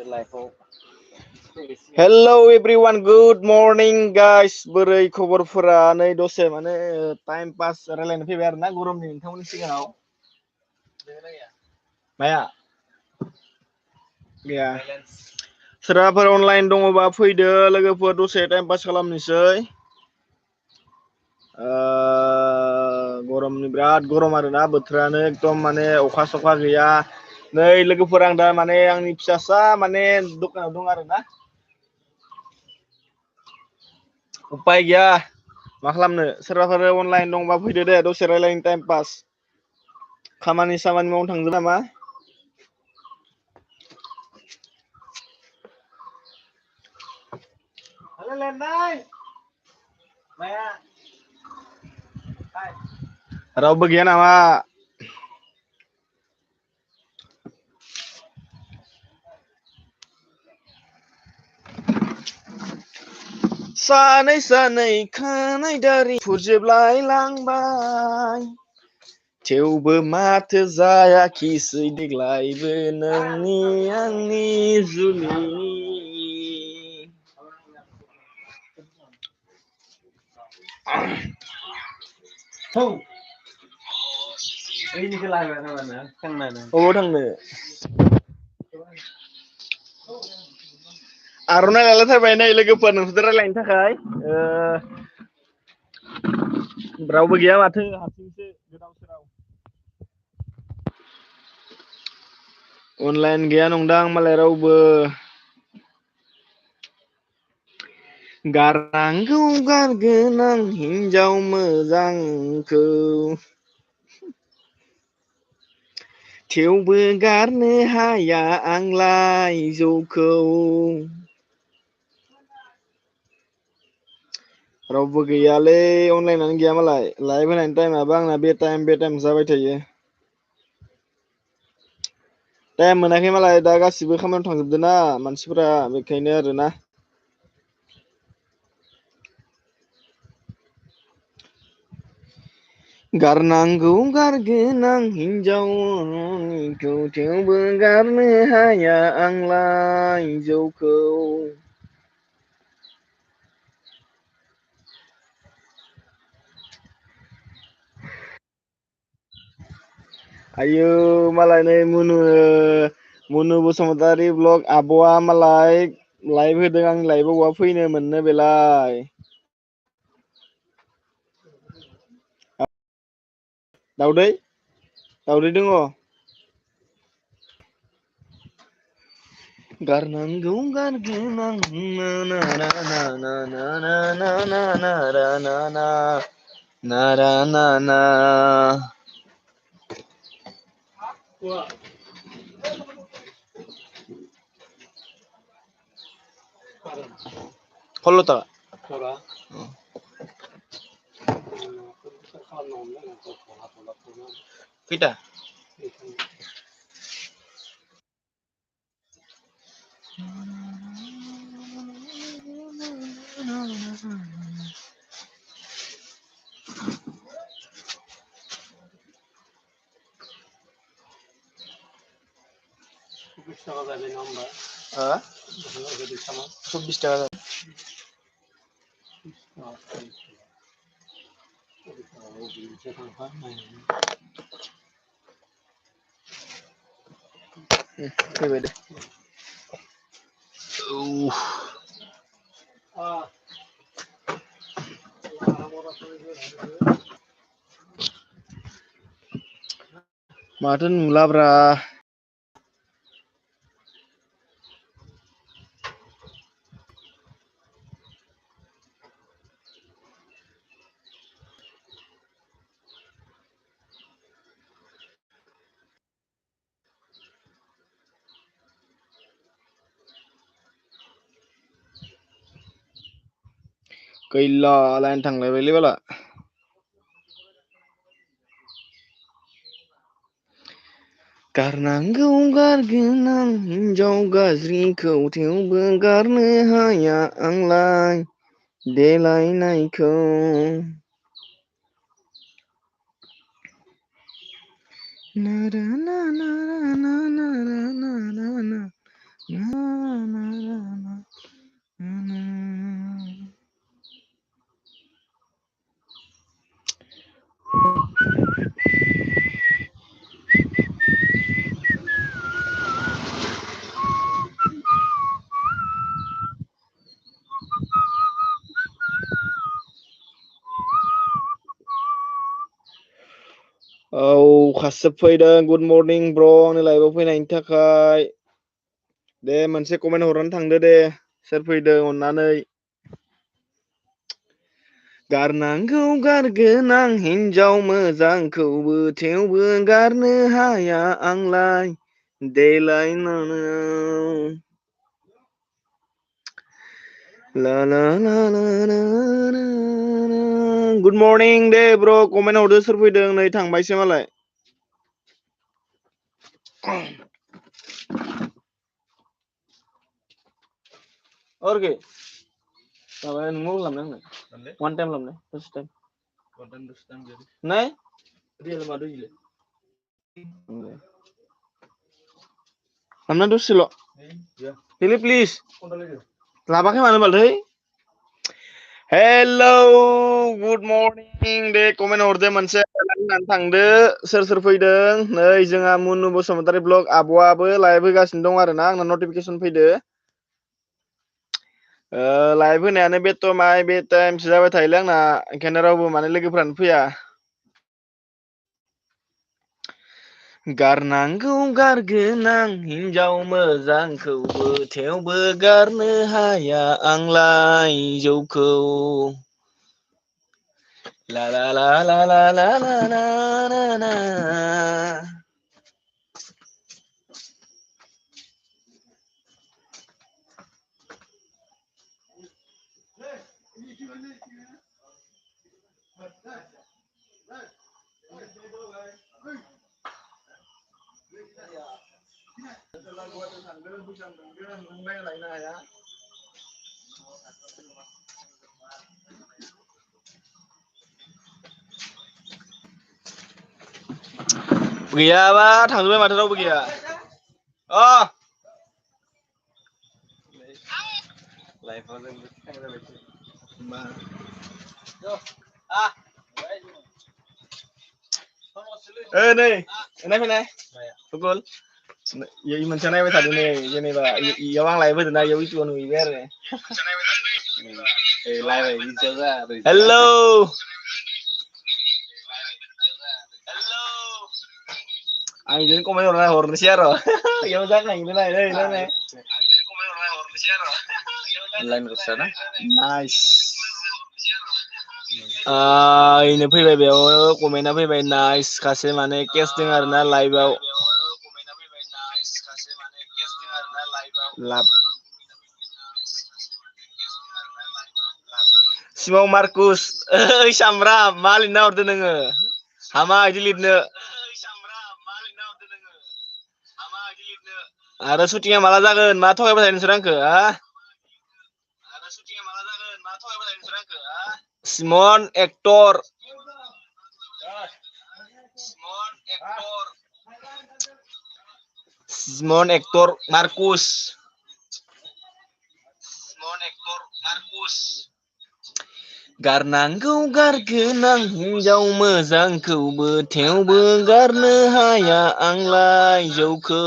लाइफआव Hello everyone, good morning guys. बोरै खबरफोरा नै दसे माने टाइम पास रायलायनो फैबाय आरोना गरमनि नोंथांमोननि सिगाङाव माया गैया सोरबाफोर अनलाइन दङबा फैदो लोगोफोर दसे टाइम पास खालामनोसै गरमनि बिराद गरम आरोना बोथोरानो एकदम माने अखा सखा गैया नै लोगोफोर आं दा माने आंनि फिसासा माने दखानाव दं आरोना उपाय गैया मा खालामनो सोरबाफोर अनलाइन दंबा फैदो दे दसे रायलायनो टाइम पास खामानि सामानि मावनो थांदो नामा रावबो गैया नामा सानै सानै खानाय दारि फुरजोबलाय लांबाय थेवबो माथो जायाखिसै देग्लायबो नोंनि आंनि जुलिनि अबाव थांनो आर'नाइ लालायथारबाय नै लोगोफोर नोंसोरजों रायलायनो थाखाय रावबो गैया माथो हारसिंसो गोदाव सोराव अनलाइन गैया नंदां मालाय रावबो गारनांगौ गारगोन आं हिनजाव मोजांखौ थेवबो गारनो हाया आंलाय जौखौ रावबो गैयालै अनलाइनानो गैया मालाय लाइभ होनायनि टाइमाबो आंना बे टाइम जाबाय थायो टाइम मोनाखै मालाय दा गासिबो खामानियाव थांजोबदों ना मानसिफोरा बेखायनो आरोना गारनांगौ गारगोन आं हिनजावखौ थेवबो गारनो हाया आंलाय जौखौ आयौ मालाय नै मुनु बसुमतारी ब्लग आब'आ मालाय लाइभ होदों आंनि लाइभआव बहा फैनो मोननो बेलाय दाउदै दङ गारनांगौ गारगोन आं ना ना ना ना ना ना ना ना ना ना ना ना Follow tak? Kita. Hah? 24 টাকা फैबाय दे माथो नुलाब्रा गैला लाइन थांलायबायलै बाला गारनांगौ गारगोन आं हिनजाव गाज्रिखौ थेवबो गारनो हाया आंलाय देलायनायखौ ना ना ना ना ना ना ना ना औ खासे फैदों गुड मर्निं ब्र आंनि लाइभआव फैनायनि थाखाय दे मोनसे कमेन्ट हरनानै थांदो दे सोर फैदों अननानै गारनांगौ गारगोन आं हिनजाव मोजांखौबो थेवबो गारनो हाया आंलाय देलायनानै ला ला ला ला ला गुड मर्निं दे ब्र कमेन्ट हरदो सोर फैदों नै थांबायसो मालाय और के माबा नों मबाइल लांनो आंनो वान टाइम लांनो दसे टाइम नहीं रियल मादो इले लांना दसेल' रियली प्लीज लाबाखै मानो बालथै हेलौ गुड मर्निं दे कमेन्ट हरदो मोनसे होननानै थांदो सोर फैदों नै जोंहा मुनु बसुमतारी ब्लग आब'आबो लाइभ होगासिनो दं आरोना आंना नटिफिकेसन फैदो लाइभ होनायानो बे टाइमसो जाबाय थायोलै आंना ओंखायनो रावबो माने लोगोफ्रानो फैया गारनांगौ गारगोन आं हिनजाव मोजांखौबो थेवबो गारनो हाया आंलाय जौखौ ला ला ला ला ला ला ला ला ला गैयाबा थांजोबबाय माथो रावबो गैया लाइफआव जों नै फैनाय फुगल इयो मोनसे नायबाय थादों नै जेनेबा इयाव आं लाइभ होदोंना इयाव इउटुबाव नुहैबाय आरो हेलौ आं इदिनो कमेन्ट हरनोसै आरो इयाव जाखायोनो नाय नाइस इनो फैबाय बेयाव कमेन्टआ फैबाय नाइस खासे माने केस दं आरोना लाइभआव लाभ सिमाव मार्कुस ओइ सामब्राम मा लिरना हरदो नोङो हामा इदि लिरनो आरो शुटिंआ माला जागोन मा थगायबाय थायो नोंसोर आंखो सिमन एक्टर मार्कुस गारनांगौ गारगोन आं हिनजाव मोजांखौबो थेवबो गारनो हाया आंलाय जौखौ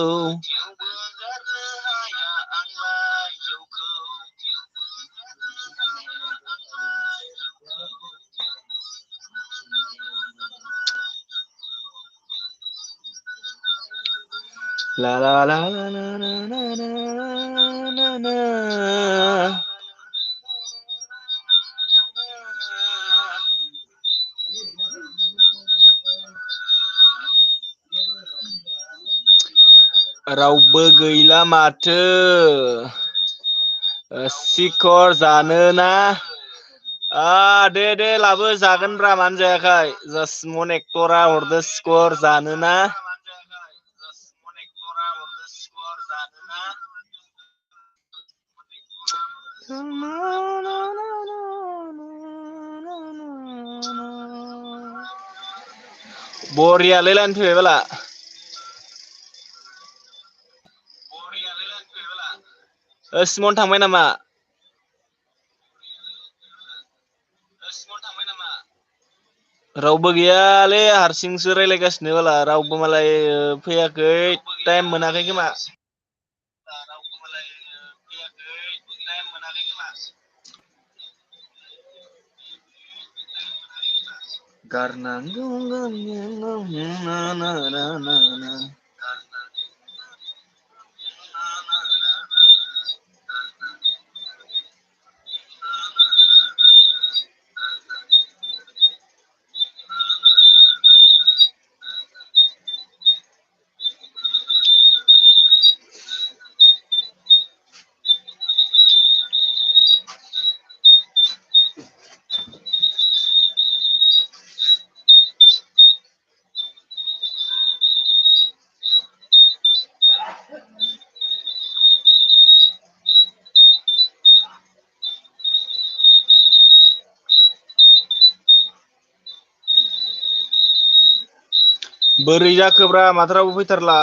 ला ला ला ला ला ला ला ला रावबो गैला माथो सिखर जानोना दे लाबो जागोनब्रा मानो जायाखै जास्टमन एक्टरा हरदो स्कर जानोना बरियालै लाइन फैबाय बाला सिमन थांबाय नामा रावबो गैयालै हारसिंसो रायलायगासिनो बाला रावबो मालाय फैयाखै टाइम मोनाखै खोमा गारनांगौ बोरै जाखोब्रा माथो रावबो फैथारला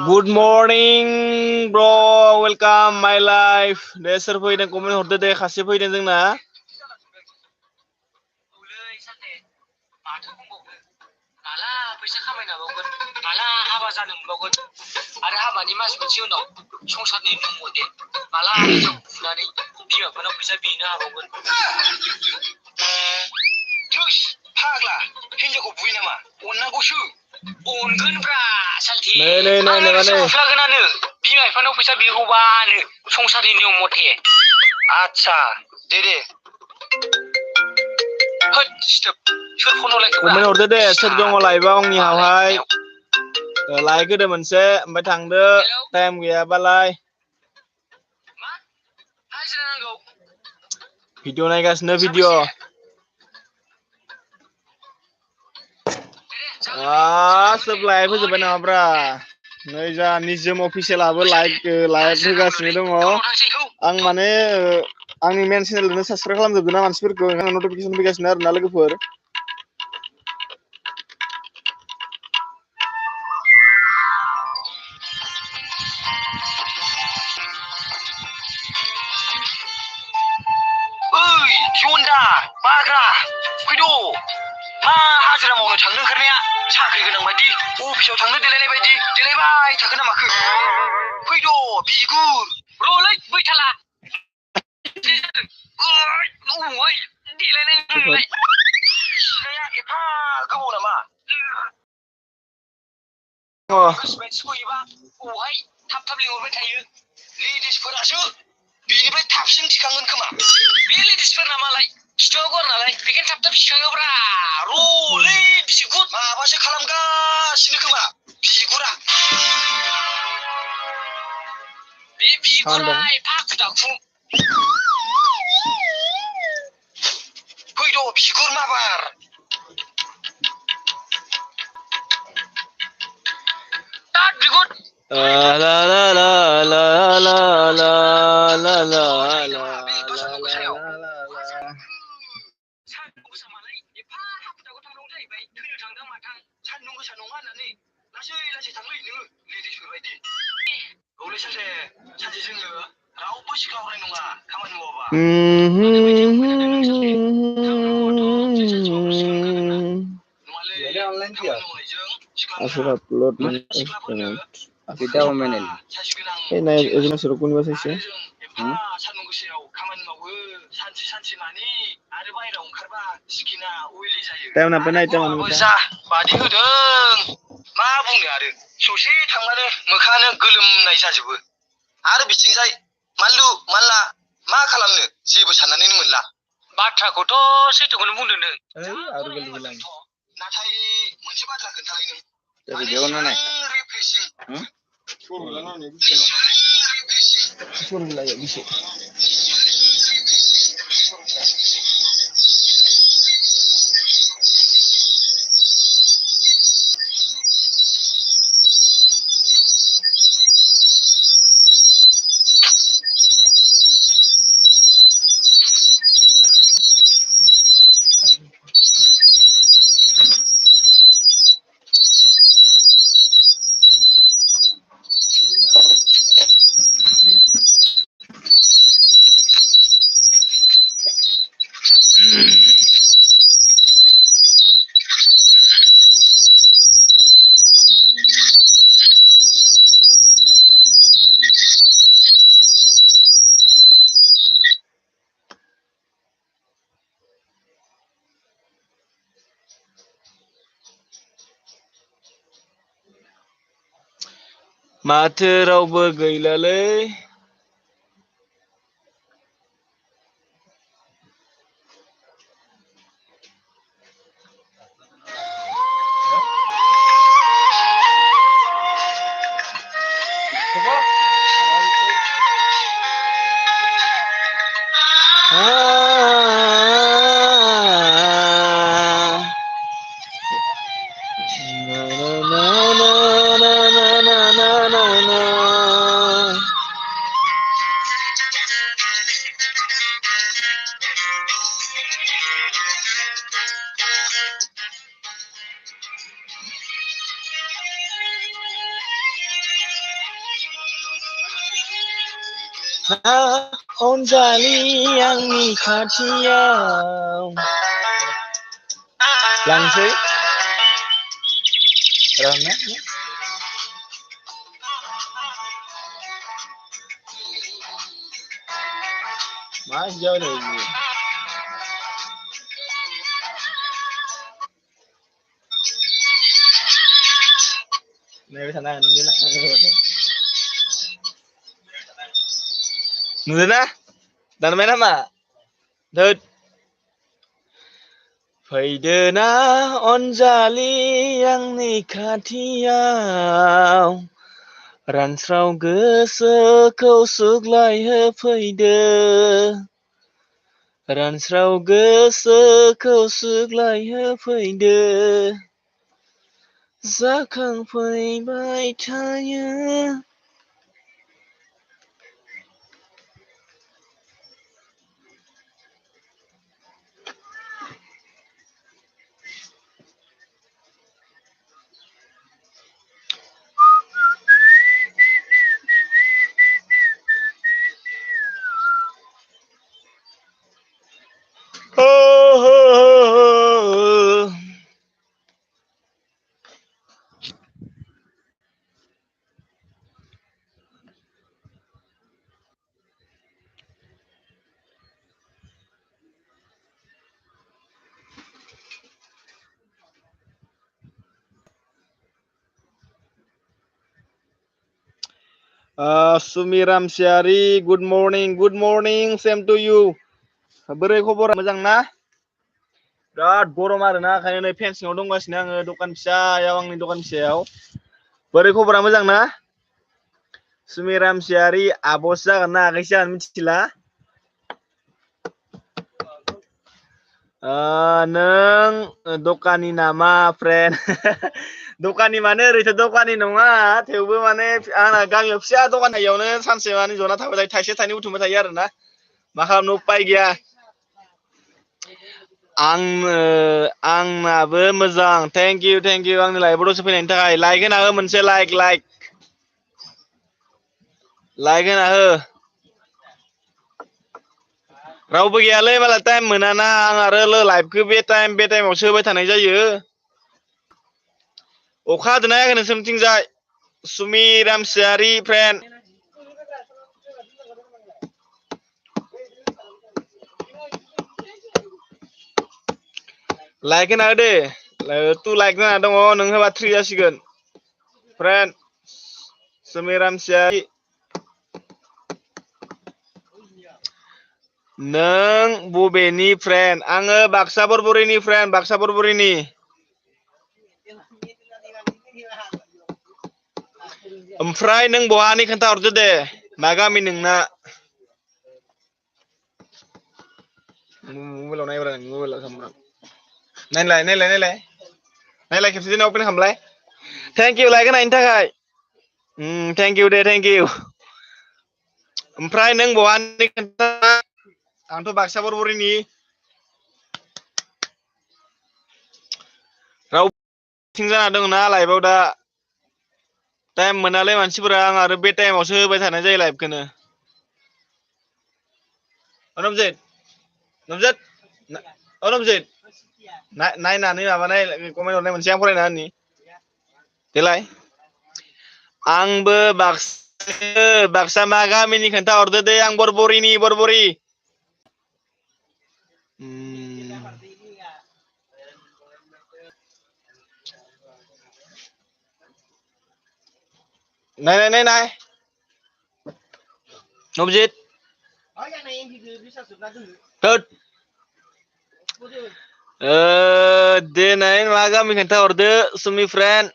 गुड मर्निं ब्र वेलकाम माय लाइफ दे सोर फैदों कमेन्ट हरदो दे खासे फैदों जोंना फैसा खामायनो हाबावगोन माला हाबा जानो मोनबावगोन आरो हाबानि मास मोनसे उनाव संसारनि नियम मथे माला हिनजाव फुनानै बिमाफोरनाव फैसा बिनो हाबावगोन थुस फाग्ला हिनजावखौ बुयो नामा अननांगौसो अनगोनब्रा सालथि आंनो बुफ्लागोनानो बिमा बिफानाव फैसा बिगौबानो संसारनि नियम मथे आच्छा दे कमेन्ट हरदो दे सोर दङ लाइभआव आंनियावहाय लाइक होदो मोनसे ओमफ्राय थांदो टाइम गैयाबालाय भिडिअ नायगासिनो भिडिअ सोब लाइभ होजोब्बाय नामाब्रा नै जा निजोम अफिसियेलाबो लाइक होगासिनो दङ आं माने आंनि मेन चेनेलखौनो साबसक्राइब खालामजोबदों ना मानसिफोरखौ ओंखायनो नटिफिकेसन फैगासिनो आरोना लोगोफोर बाग्रा फैद' मा हाजिरा मावनो थांनो ओंखारनाया साख्रि गोनां बायदि अफिसाव थांनो देलायनाय बायदि देलायबाय थाखो ना माखो फैद' बिगुर रलै बैथाला देलायनाय एफा गोबाव नामा सहैबा बहाय थाब थाब लिंहरबाय थायो लेडिसफोरासो बिनिफ्राय थाबसिन थिखांगोन खोमा बे लेडिसफोरना मालाय खिथुआव गुवार नालाय बेखायनो थाब थाब थिखाङोब्रा रलै बिगुर माबासो खालामगासिनो खोमा बिगुरा बे बिगुरा एफा आखु दाखु फैद' बिगुर माबार La la la la la la la la la la hacer upload time नायबाय नाय टाइम बादि होदों मा बुंनो आरो ससे थांबानो मोखाङानो गोलोमनाय जाजोबो आरो बिथिंजाय मानलु मानला मा खालामनो जेबो साननानैनो मोनला बाथ्राखौथ' सैथोखौनो बुंदों नों नाथाय मोनसे बाथ्रा खोन्थालाय नों माथो रावबो गैलालै अनजालि आंनि खाथियाव लांसै रावना मा जानो नैबे थाना नुदोंना दानबाय नामा धोद फैदोना अनजालि आंनि खाथियाव रानस्राव गोसोखौ सुग्लायहोफैदो रानस्राव गोसोखौ सुग्लायहोफैदो जाखांफैबाय थायो Sumiram Syari, good morning, same to you. बोरै खबरा मोजां ना? बिराद गरम आरोना ओंखायनो नै फेन सिङाव दंगासिनो आङो दखान फिसायाव आंनि दखान फिसायाव बोरै खबरा मोजां ना? सुमिराम सियारि आब'सो जागोन ना आगैसो जागोन मिथिला नों दखानि नामा फ्रेन्ड दखानि माने ओरैथ' दखानि नङा थेवबो माने आंना गामियाव फिसा दखान थायोयावनो सानसे माने जना थाबाय थायो थाइसे थाइनै बुथुमबाय थायो आरोना मा खालामनो उपाय गैया आंनाबो मोजां थेंक इउ आंनि लाइभआव दसे फैनायनि थाखाय लाइक होना हो मोनसे लाइक होना हो रावबो गैयालै माला टाइम मोनाना आं आरो लाइभखौ बे टाइमावसो होबाय थानाय जायो अखा हादोंना हायाखै नोंसोरनिथिंजाय सुमिराम सियारि फ्रेन्ड लाइक होना हो दे तु लाइक होना दङ नों होबा 3 जासिगोन फ्रेन्ड सुमिराम सियारि नों बबेनि फ्रेन्ड आङो बाक्सा बरबरिनि फ्रेन्ड बाक्सा बरबरिनि ओमफ्राय नों बहानि खोन्थाहरदो दे मा गामि नोंना मबाइलाव नायब्रा नों मबाइलाव सामब्राम नायलाय खेबसे दिनै अपेन खालामलाय थेंक इउ लाइक होनायनि थाखाय thank you Day thank you ओमफ्राय नों बहानि खोन्था आंथ' बाक्सा बरबरिनि रावथिं जाना दं ना लाइभआव दा टाइम मोनालै मानसिफोरा आं आरो बे टाइमावसो होबाय थानाय जायो लाइभखौनो नमजित नायनानै माबानाय कमेन्ट हरनाय मोनसे आं फरायना होनि देलाय आंबो बाक्सा मा गामिनि खोन्था हरदो दे आं बरबरि नाय नबजित होद देनाय मा गामि खोन्थाहरदो सुमि फ्रेन्ड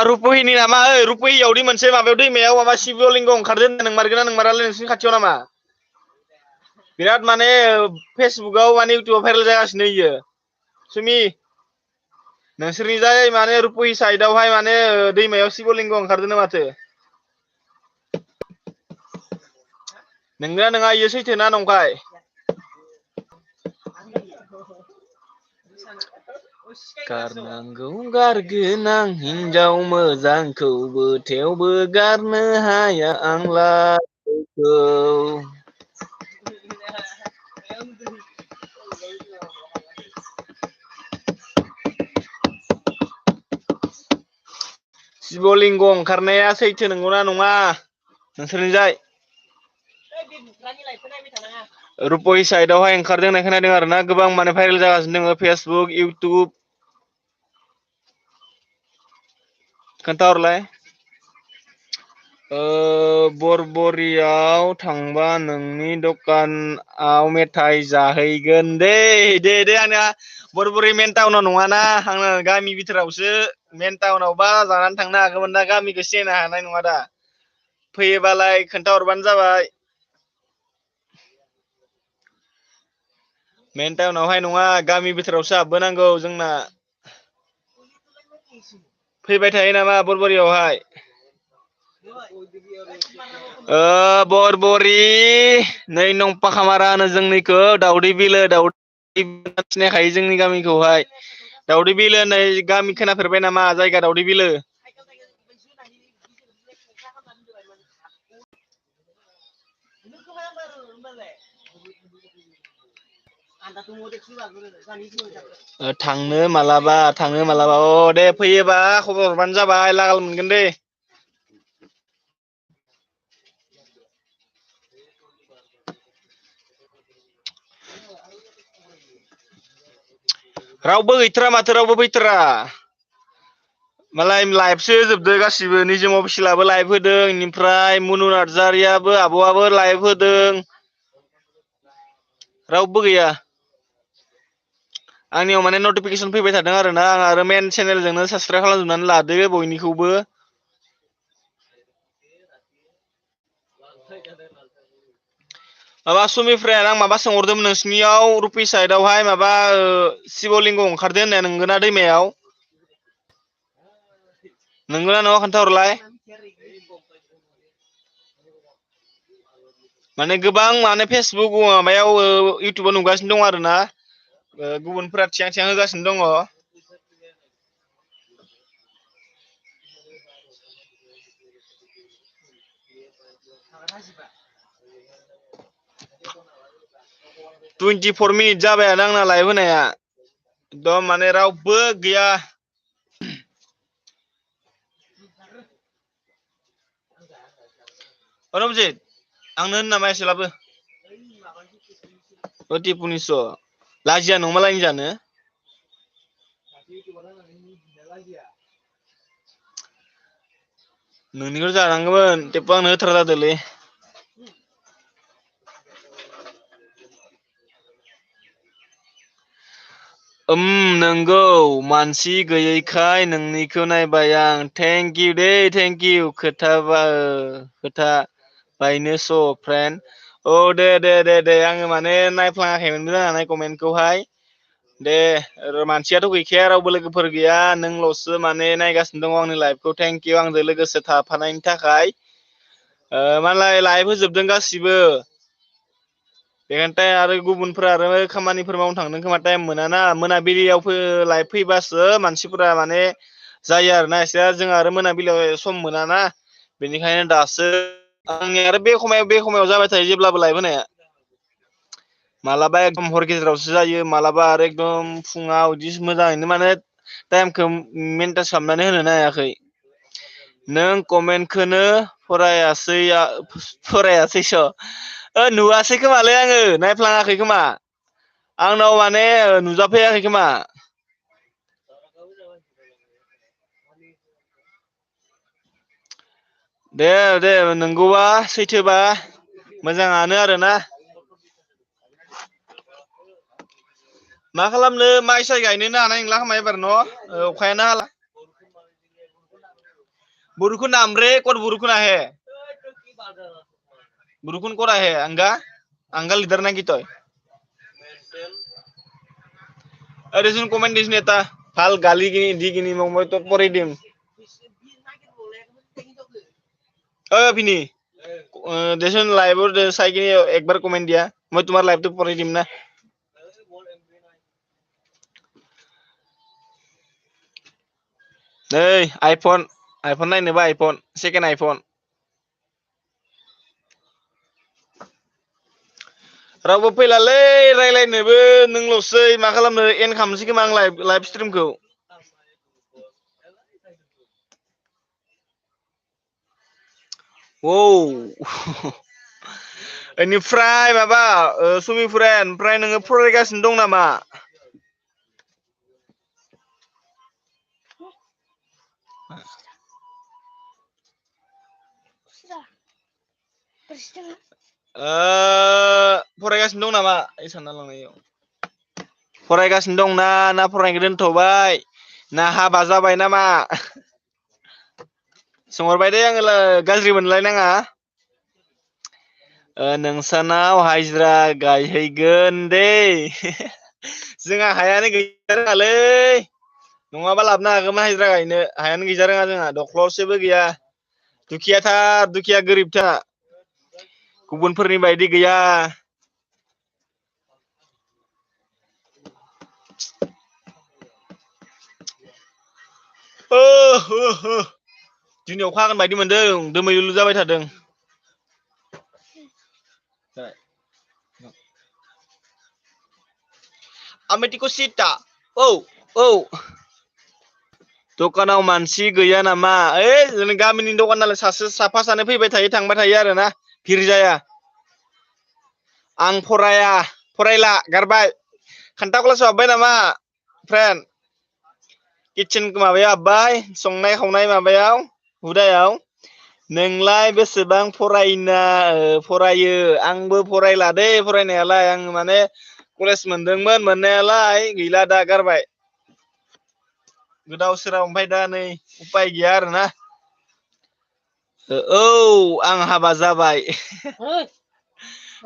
रुपहिनि नामा ओइ रुपहियावदि मोनसे माबायाव दैमायाव माबा शिवलिंग ओंखारदों नोंमारगोना नोंमारालै नोंसिनि खाथियाव नामा बिराद माने फेसबुकाव माने इउटुबाव भाइरेल जागासिनो इयो सुमि नोंसोरनि जाय माने रुपहि साइडआवहाय माने दैमायाव शिवलिंग ओंखारदों माथो नोंगोना नङा इयो सैथोना नंखाय गारनांगौ गारगोन आं हिनजाव मोजांखौबो थेवबो गारनो हाया आं लाखौ शिवलिंग ओंखारनाया सैथो नंगौना नङा नोंसोरनिजाय रुपहि साइडआवहाय ओंखारदों होननाय खोनादों आरोना गोबां माने भाइरेल जागासिनो दङ फेसबुक इउटुब खोन्थाहरलाय बरबरियाव थांबा नोंनि दखानाव मेथाइ जाहैगोन दे आंना बरबरि मेन टाउनाव नङाना आंना गामि बिथोरावसो मेन टाउनावबा जानानै थांनो हागौमोन ना गामिखौ सिनायनो हानाय नङा दा फैयोबालाय खोन्थाहरबानो जाबाय मेन टाउनावहाय नङा गामि बिथोरावसो हाबबोनांगौ जोंना फैबाय थायो नामा बरबरियावहाय बरबरि नै नं पाखामारा होनो जोंनिखौ दाउदै बिलो दाउदै सिनायखायो जोंनि गामिखौहाय दाउदै बिलो होननाय गामि खोनाफेरबाय नामा जायगा दाउदै बिलो थांनो मालाबा दे फैयोबा खबर हरबानो जाबाय लागाल मोनगोन दे रावबो गैथारा माथो रावबो फैथारा मालाय लाइभसो होजोबदो गासिबो निजोम अफिसियेलाबो लाइभ होदों इनिफ्राय मुनु नार्जारियाबो आब'आबो लाइभ होदों रावबो गैया आंनियाव माने नटिफिकेसन फैबाय थादों आरोना आं आरो मेन चेनेलजोंनो साबसक्राइब खालामजोबनानै लादो बयनिखौबो माबा सुमिफ्राय आं माबा सोंहरदोंमोन नोंसिनियाव रुपि साइडआवहाय माबा शिवलिंग ओंखारदो होननाया नोंगोना दैमायाव नोंगोना नङा खोन्थाहरलाय माने गोबां माने फेसबुक माबायाव इउटुबाव नुगासिनो दं आरोना गुबुनफोरा थियां थियां होगासिनो दङ 24 मिनिट जाबायानो आंना लाइभ होनाया एकदम माने रावबो गैया रमजित आंनो होन नामा एसेलाबो टिपुनिस लाजिया नङा मालायनि जानो नोंनिखौ जानांगौमोन टेपु आंनो होथारा जादोलै नंगौ मानसि गैयैखाय नोंनिखौ नायबाय आं thank you Day thank you खोथा बायनो स' फ्रेन्ड दे आङो माने नायफ्लाङाखैमोनबो जानानै कमेन्टखौहाय दे मानसियाथ' गैखाया रावबो लोगोफोर गैया नोंल'सो माने नायगासिनो दङ आंनि लाइफखौ थेंक इउ आंजों लोगोसे थाफानायनि थाखाय मालाय लाइभ होजोबदों गासिबो बेखायनोथ आरो गुबुनफोरा आरो खामानिफोर मावनो थांदों खोमा टाइम मोनाना मोनाबिलियाव लाइभ फैबासो मानसिफोरा माने जायो आरोना एसे जों आरो मोनाबिलियाव सम मोनाना बेनिखायनो दासो आंनि आरो बे समायाव जाबाय थायो जेब्लाबो लाइभ होनाया मालाबा एकदम हर गेजेरावसो जायो मालाबा आरो एकदम फुङाव बिदि मोजाङैनो माने टाइमखौ मेनटेन खालामनानै होनो हायाखै नों कमेन्टखौनो फरायासैस' नुवासै खोमालै आङो नायफ्लाङाखै खोमा आंनाव माने नुजाफैयाखै खोमा दे दे नंगौबा सैथोबा मोजाङानो आरोना मा खालामनो माइ साय गायनोनो हानाय नंला खोमा एबार न' अखायानो हाला बरुखुन आमरे कत बरुखुन आहे बरुखुन कत आहे angga leader na gitoy अरे सुन कमेंट दिस नेता ভাল গালি কিনি দি কিনি মই তো পরে দিম ভিনি দেশন লাইভৰ চাই কিনি একবাৰ কমেন্ট দিয়া মই তোমাৰ লাইভটো পরে দিম না এই আইফোন নাইनोबा आइफोन सेकेन्ड आइफोन रावबो फैलालै रायलायनोबो नोंल'सै मा खालामनो एन्ड खालामनोसै खोमा आं लाइभ स्ट्रिमखौ औ बेनिफ्राय माबा सुमि फ्रेन्ड ओमफ्राय नोङो फरायगासिनो दं नामा फरायगासिनो दं नामा ओइ सानना लांनायाव फरायगासिनो दंना ना फरायनायखौ दोनथ'बाय ना हाबा जाबाय नामा सोंहरबाय दे आङो गाज्रि मोनलायनाङा नोंसानाव हाजिरा गायहैगोन दे जोंहा हायानो गैया रोङालै नङाबा लाबोनो हागौमोन हाजिरा गायनो हायानो गैजा रोङा जोंहा दख्ल'सेबो गैया दुखिया गोरिबथा गुबुनफोरनि बायदि गैया दिनै अखा हागोन बायदि मोनदों दोमैलु जाबाय थादों आमेटिको सिटा औ दखानाव मानसि गैया नामा ओइ जोंनि गामिनि दखान नालाय साफा सानै फैबाय थायो थांबाय थायो आरोना भिर जाया आं फरायला गारबाय खान्था क्लासाव हाबबाय नामा फ्रेन्ड किटचेन माबायाव हाबबाय संनाय खावनाय माबायाव हुदायाव नोंलाय बेसेबां फरायो आंबो फरायला दै फरायनायालाय आं माने कलेज मोनदोंमोन मोननायालाय गैला दा गारबाय गोदाव सोराव ओमफ्राय दा नै उपाय गैया आरोना औ आं हाबा जाबाय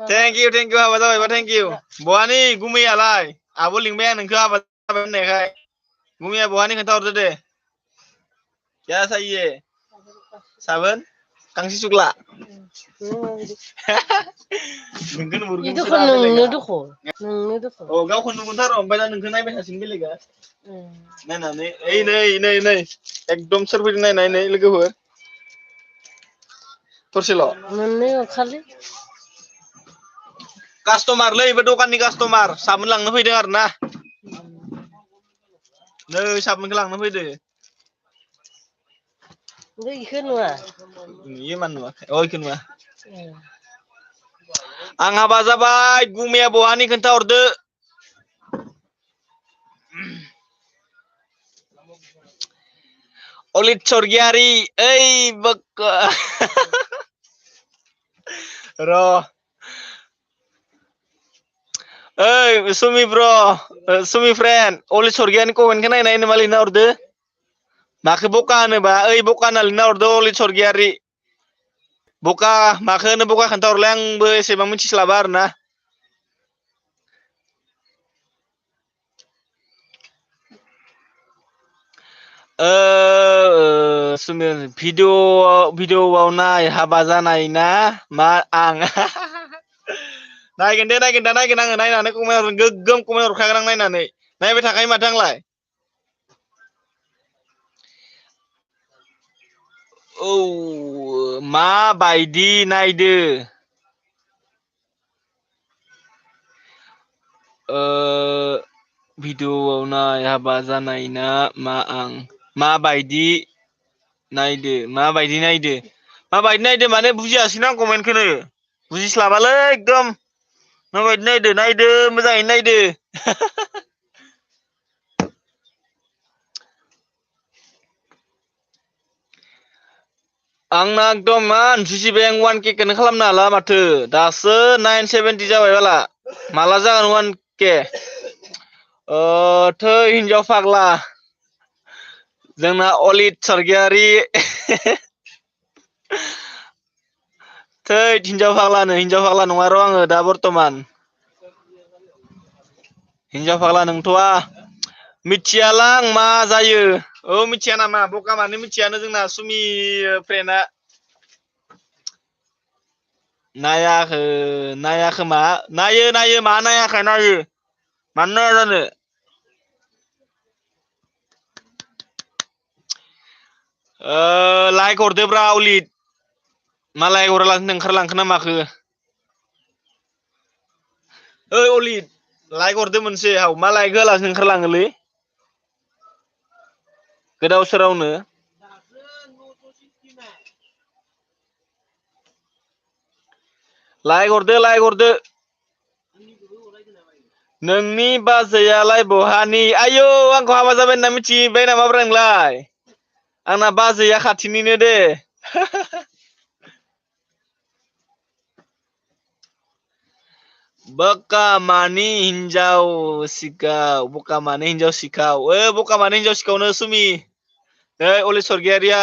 थेंक इउ हाबा जाबायबा थेंक इउ बहानि गुमैयालाय आब' लिंबाय आं नोंखौ हाबा जाबाय होननायखाय गुमैया बहानि खोन्थाहरदो दे क्या चाहिए साबोन कांसि सुग्ला गावखौ नुगोनथार' ओमफ्राय दा नोंखौ नायबाय थासिगोन बेलेगा नायनानै ओइ नै एकदम सोर फैदों नायनाय लोगोफोर थरसेल' कास्टमारलै बे दखाननि कास्टमार साबोन लांनो फैदों आरो ना नै साबोनखौ लांनो फैदो इखौ नुवा नुयो मानो नुवा इखौ नुवा आं हाबा जाबाय गुमैया बहानि खोन्थाहरदो अलित सरगियारि ओइ र' ओइ सुमि फ्रेन्ड अलित सरगियारिनि कमेन्टखौ नायना लिरना हरदो माखौ बका होनोबा ओइ बका होनना लिरना हरदो अलित सरगियारि बका माखौ होनो बका खोन्थाहरलाय आंबो एसेबां मिथिस्लाबा आरोना भिडिअ'आव नाय हाबा जानाय ना मा आं नायगोन दा नायगोन आङो नायनानै कमेन्ट हरगोन गोग्गोम कमेन्ट हरखागोन आं नायनानै नायबाय थाखायो माथो आंलाय औ माबायदि नायदो भिडिअ'आव नाय हाबा जानाय ना मा आं माबायदि नायदो माने बुजियासैना आं कमेन्टखौनो बुजिस्लाबालै एकदम माबायदि नायदो मोजाङै नायदो आंना एकदम मान जुसि बें 1K खौनो खालामनो हाला माथो दासो 970 जाबाय बाला माला जागोन 1K थै हिनजाव फाग्ला जोंना अलित सरगियारि थै हिनजाव फाग्ला नङा र' आङो दा बर्तमान हिनजाव फाग्ला नंथ'आ मिथियालां मा जायो मिथिया नामा बका मानो मिथियानो जोंना सुमि फ्रेन्डआ नायाखै मा नायो मा नायाखै नायो मानो नाया जानो लाइक हरदोब्रा अलित मालाय हरालासिनो ओंखारलांखो ना माखो ओइ अलित लाइक हरदो मोनसे मा लाइक होआलासिनो ओंखारलाङोलै गोदाव सोरावनो लाइक हरदो नोंनि बाजैयालाय बहानि आयौ आंखौ हाबा जाबाय होनना मिथिबाय नामाब्रा नोंलाय आंना बाजैया खाथिनिनो दे बकामानि हिनजाव सिखाव बकामानि हिनजाव सिखाव बकामानि हिनजाव सिखावनो सुमि अलित सरगियारिया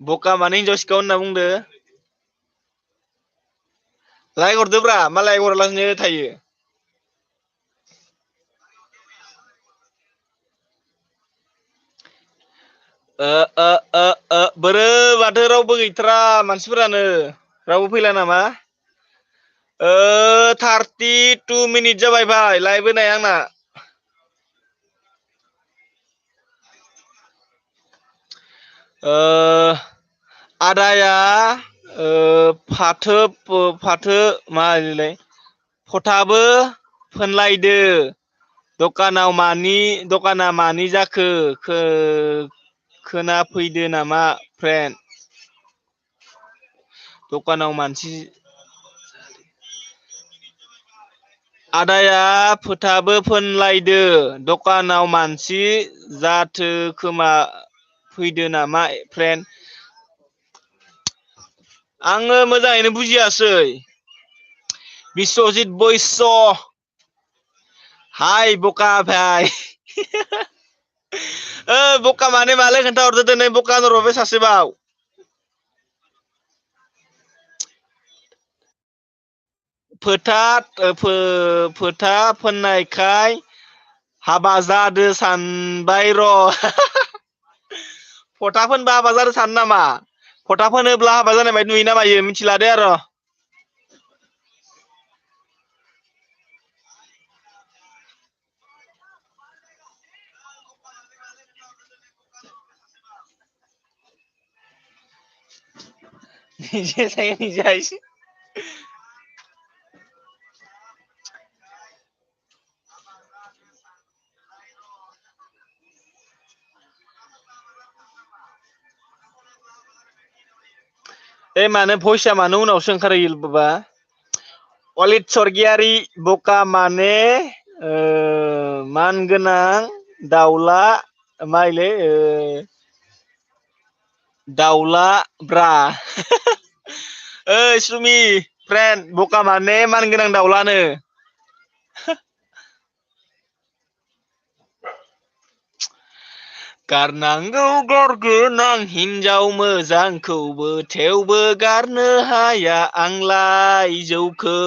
बकामानि हिनजाव सिखाव होनना बुंदो लाइक हरदोब्रा मा लाइक हरालासिनो थायो बोरो माथो रावबो गैथारा मानसिफोरानो रावबो फैला नामा 32 मिनिट जाबाय भाइ लाइभ होनाय आंना आदाया फाथो मा होनोलाय फथाबो फोनलायदो दकाना मानि जाखो खोनाफैदो नामा फ्रेन्ड दकानाव मानसि आदाया फोथाबो फोनलायदो दकानाव मानसि जाथो खोमा फैदो नामा फ्रेन्ड आङो मोजाङैनो बुजियासै बिस्वजित बैस्य हाय बका भाइ बका माने मालै खोन्थाहरदो दिनै बका हरबाय सासेबाव फोथा फोननायखाय हाबा जादो सानबाय र' फथा फोनबा हाबा जादो सानो नामा फथा फोनोब्ला हाबा जानाय बायदि नुयो ना मायो मिथिला दे आरो নিজে চাগে নিজে আহিছে माने भइसआ मानो उनावसो ओंखारहैयो बाबा अलित सरगियारि बका माने मानगोनां दाउला माइलै दाउला ब्रा ओइ सुमि फ्रेन्ड बका माने मानगोनां दाउलानो गारनांगौ गरगोनां हिनजाव मोजांखौबो थेवबो गारनो हाया आंलाय जौखौ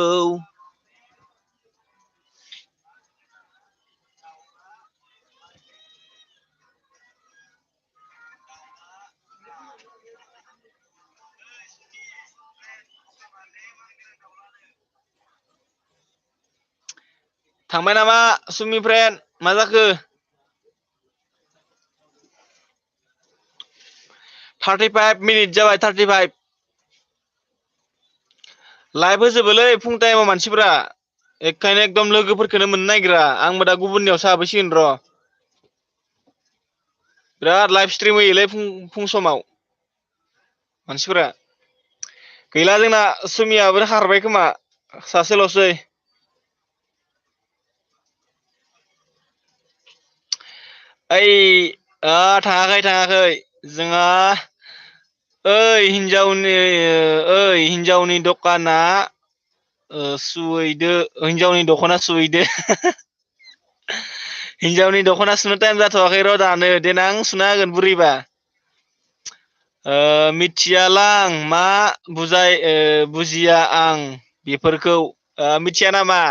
थांबाय नामा सुमि फ्रेन्ड मा जाखो 35 मिनिट जाबाय 35 लाइभ होजोबोलै फुं टाइमाव मानसिफोरा एखायनो एकदम लोगोफोरखौनो मोननो नागिरा आंबो दा गुबुननियावसो हाबैसिगोन र' बिराद लाइभ स्ट्रिम होयोलै फुं समाव मानसिफोरा गैला जोंना सुमियाबो खारबाय खोमा सासेल'सै ओइ थाङाखै जोंहा हिनजावनि दखाना सुहैदो हिनजावनि दख'ना सुहैदो हिनजावनि दख'ना सुनो टाइम जाथ'वाखै र' दानो देनां सुना होगोन बुरैबा मिथियालां मा बुजिया आं बेफोरखौ मिथिया नामा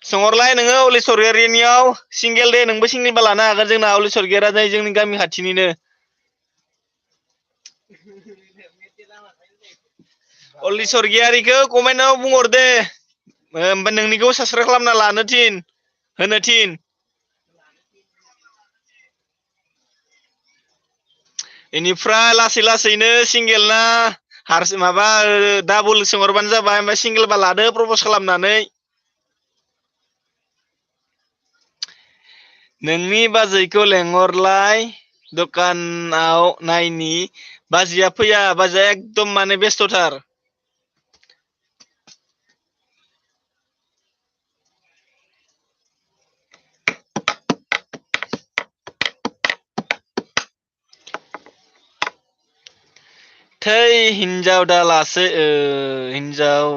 सोंहरलाय नोङो हलिचर गियारिनियाव सिंगेल दे नोंबो सिंगेलबा लानो हागोन जोंना हलिचर गियारा जोंनि गामि खाथिनिनो हलिचर गियारिखौ कमेन्टआव बुंहर दे ओमफ्राय नोंनिखौ साबसक्राइब खालामना लानो थिन होनो थिन बेनिफ्राय लासैनो सिंगेल ना हारसिं माबा डाबल सोंहरबानो जाबाय ओमफ्राय सिंगेलबा लादो प्रपस खालामनानै नोंनि बाजैखौ लेंहरलाय दखानाव नायनि बाजैया फैया बाजैया एकदम माने बेस्थ'थार थै हिनजाव दालासो हिनजाव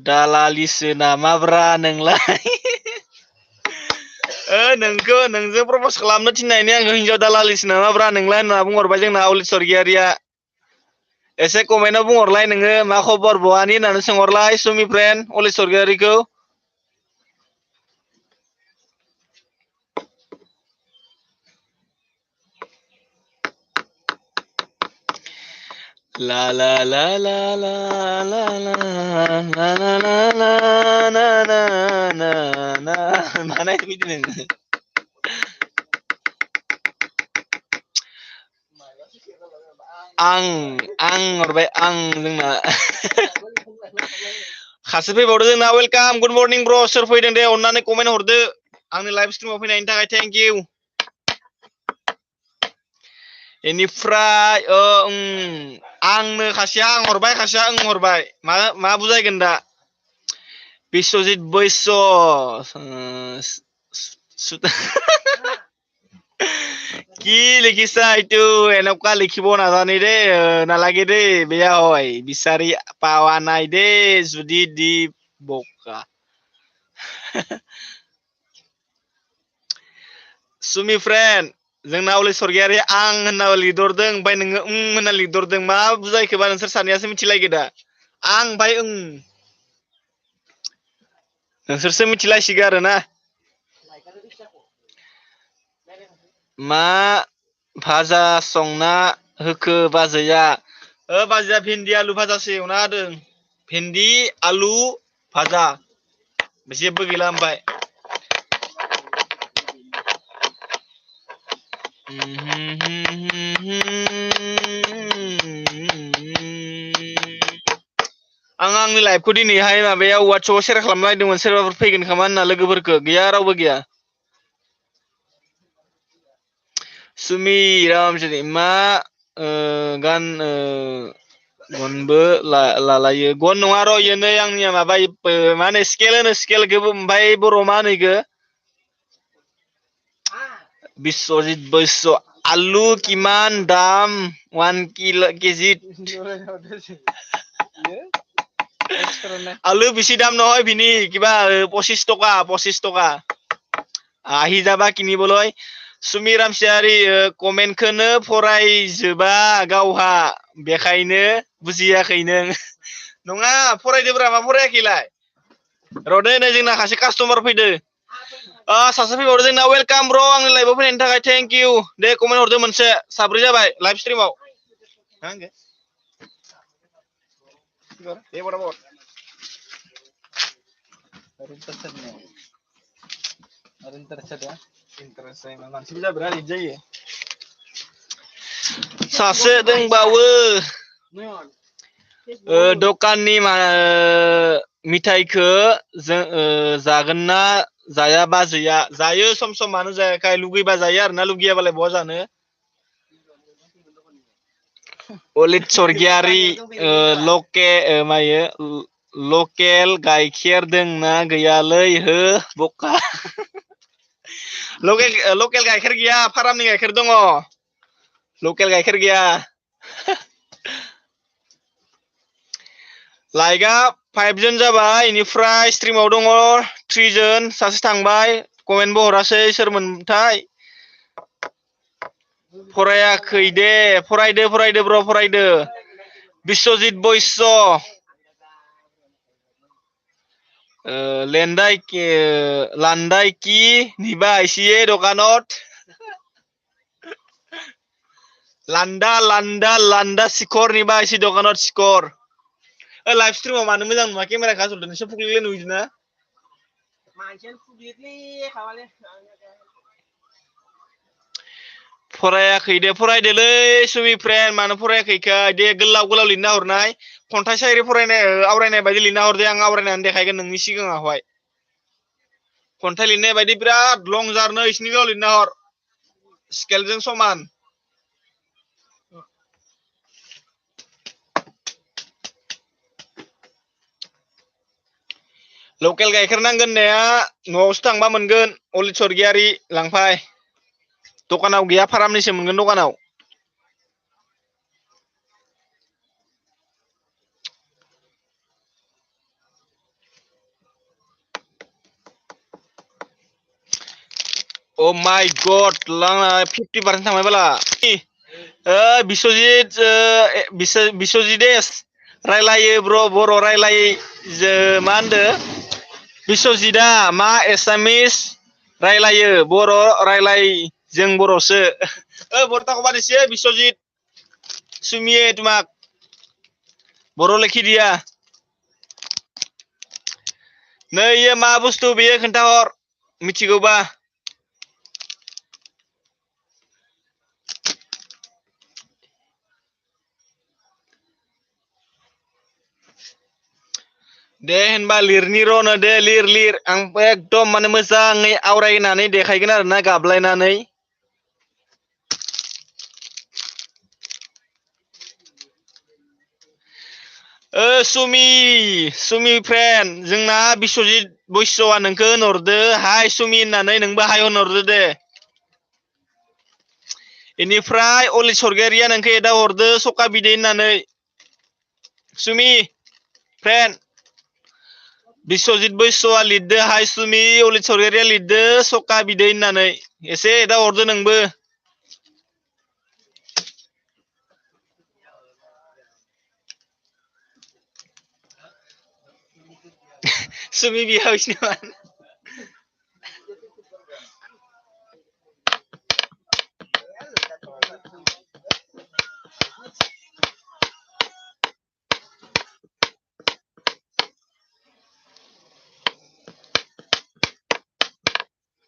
दालालिसो नामाब्रा नोंलाय नोंजों प्रपस खालामनो थिननायनि आङो हिनजाव दालालिसो नामाब्रा नोंलाय होनना बुंहरबाय जोंना हलिचर गियारिया एसे कमेन्टआव बुंहरलाय नोङो मा खबर बहानि होननानै सोंहरलाय सुमि फ्रेन्ड हलिचर गियारिखौ ला ला ला ला ला ला ला ला ला ला ना ना ना ना माने बिदि नोङो आं हरबाय आं जोंना खासे फैबावदो जोंना वेलकाम गुड मर्निं ब्र सोर फैदों दे अननानै कमेन्ट हरदो आंनि लाइभ स्ट्रिमाव फैनायनि थाखाय थेंक इउ बेनिफ्राय आंनो खासेया आं हरबाय खासेया आं हरबाय मा बुजायगोन दा बिश्वजित बैश्य কি লিখিছা এইটো এনেকুৱা লিখিব নাজানি দেই নালাগে দেই বেয়া হয় বিচাৰি পাৱা নাই দেই যদি দি বকা सुमि फ्रेन्ड जोंना हलिचर गियारि आं होनना लिरहरदों ओमफ्राय नोङो होनना लिरहरदों मा बुजायखोबा नोंसोर सानैयासो मिथिलायगो दा आं ओमफ्राय नोंसोरसो मिथिलायसिगो आरोना मा भाजा संना होखो बाजैया बाजैया भिन्दि आलु भाजासो एवना होदों भिन्दि आलु भाजा जेबो गैला ओमफ्राय आं आंनि लाइभखौ दिनैहाय माबायाव वाट्सएपआव शेयार खालामना नायदोंमोन सोरबाफोर फैगोन खोमा होनना लोगोफोरखौ गैया रावबो गैया सुमि रामचरि मा गान गनबो लालायो गन नङा र' इयो नै आंनिया माबा मा होनो स्केल होनो स्केलखौबो ओमफ्राय बर' मा होनो इखो बिश्वजित बैश्य आलु किमान दाम 1 কেজি আলু বেছি দাম নহয় ভিনি কিবা 25 টকা আহি যাবা কিনিবলৈ सुमि रामसियारि कमेन्टखौनो फरायजोबा गावहा बेखायनो बुजियाखै नों नङा फरायदोब्रा मा फरायाखैलाय र'दे नै जोंना सासे कास्टमार फैदो सासे फैबावदो जोंना वेलकाम ब्र आंनि लाइभआव फैनायनि थाखाय थेंक इउ दे कमेन्ट हरदो मोनसे साब्रै जाबाय लाइभ स्ट्रिमाव सासे दंबावो दखाननि मिथाइखौ जागोन ना जाया बाजैया जायो सम सम मानो जायाखै लुगैबा जायो आरोना लुगैयाबालाय बहा जानो हलिचर गियारि लकेल गाइखेर दोंना गैयालै हो बका लकेल गाइखेर गैया फारामनि गाइखेर दङ लकेल गाइखेर गैया लाइकआ 5 जन जाबाय इनिफ्राय स्ट्रिमाव दङ 3 जन सासे थांबाय कमेन्टबो हरासै सोरमोनथाय फरायाखै दे फरायदो ब्र फरायदो बिश्वजित बৈশ্য लान्दाय কি নিবা আইছিয়ে দোকানত लान्दा सिखर निबा आइसि दোकाনত सिखर लाइभ स्ट्रिमाव मानो मोजां नुवा केमेरा गाजलदों एसे फुग्लिले नुयोना मानसियानो फुग्लिदले खावाले फरायाखै दे फरायदोलै सुमि फ्रेन्ड मानो फरायाखैखा दे गोलाव लिरना हरनाय खन्थाइ शायरि फरायनाय आवरायनाय बायदि लिरना हरदे आं आवरायनानै देखायगोन नोंनि सिगाङावहाय खन्थाइ लिरनाय बायदि बिराद लं जारनो इसनि गोलाव लिरना हर स्केलजों समान लकेल गाइखेर नांगोन नाया न'आवसो थांबा मोनगोन अलित सरगियारि लांफाय दखानाव गैया फारामनिसो मोनगोन दखानाव ओ माय गॉड लांना 50% थांबाय बाला बिश्वजित रायलायो ब्र बर' रायलायो मा होनदो बिश्वजितआ मा एसामिस रायलायो बर' रायलाय जों बर'सो बरताखौ बादिसे बिश्वजित सुमिये तुमाक बर' लेखि दिया नै इयो मा बुस्थु बेयो खोन्थाहर मिथिगौबा दे होनबा लिरनि रनो दे लिर आं एकदम माने मोजाङै आवरायनानै देखायगोन आरोना गाबलायनानै सुमि फ्रेन्ड जोंना बिश्वजित बৈশ্যआ नोंखौ होनहरदो हाय सुमि होननानै नोंबो हाय होनहरदो दे इनिफ्राय अलित सरगियारिया नोंखौ एदा हरदो सका बिदै होननानै सुमि फ्रेन्ड बिश्वजित बৈশ্যआ लिरदो हाय सुमि अलित सरगियारिया लिरदो सका बिदै होननानै एसे एदा हरदो नोंबो सुमि बिहावसि नामा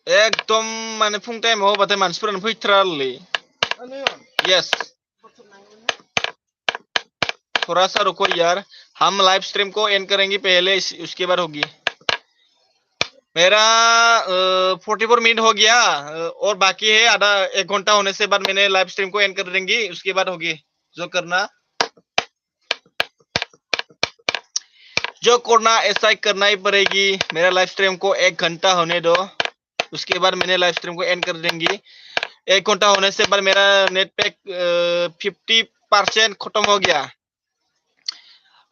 एकदम माने फुं टाइमाव होबाथाय मानसिफोरानो फैथारालै यस थोड़ा सा रुको यार हम लाइव स्ट्रीम को एंड करेंगे पहले उसके बाद होगी मेरा 44 मिनट हो गया और बाकी है आधा 1 घंटा होने से बाद मैंने लाइव स्ट्रीम को एंड कर देंगे उसके बाद होगी जो करना ऐसा ही करना ही पड़ेगी मेरा लाइव स्ट्रीम को 1 घंटा होने दो उसके बाद मैंने लाइव स्ट्रीम को एंड कर देंगी 1 घंटा होने से बाद मेरा नेट पैक 50% खत्म हो गया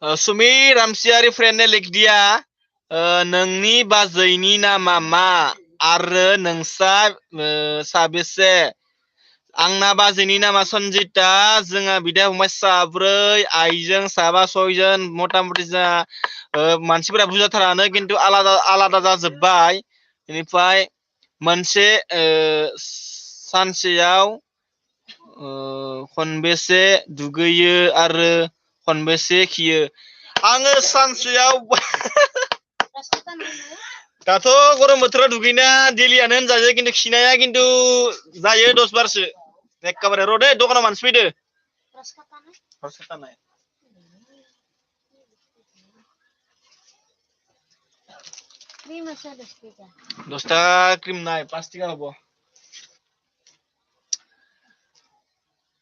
सुमी रामसियारी फ्रेंड ने लिख दिया नोंनि बाजैनि नामा मा आरो नोंसा साबेसे आंना बाजैनि नामा सन्जिता जोंहा बिदा फंबाय साब्रै आइजों साबा 6 जन मथा मथि जोंहा मानसिफोरा बुरजाथारानो खिन्थु आलादा जाजोब्बाय बेनिफ्राय मोनसे सानसेयाव खनबेसे दुगैयो आरो खनबेसे खियो आङो सानसेयाव दाथ' गरम बोथोराव दुगैना डेलियानो होनजायो खिन्थु खिनाया खिन्थु जायो 10 बारसो एखेबारे र' दे दखानाव मानसि फैदो दस टाका क्रिम नाय 5 टाका हब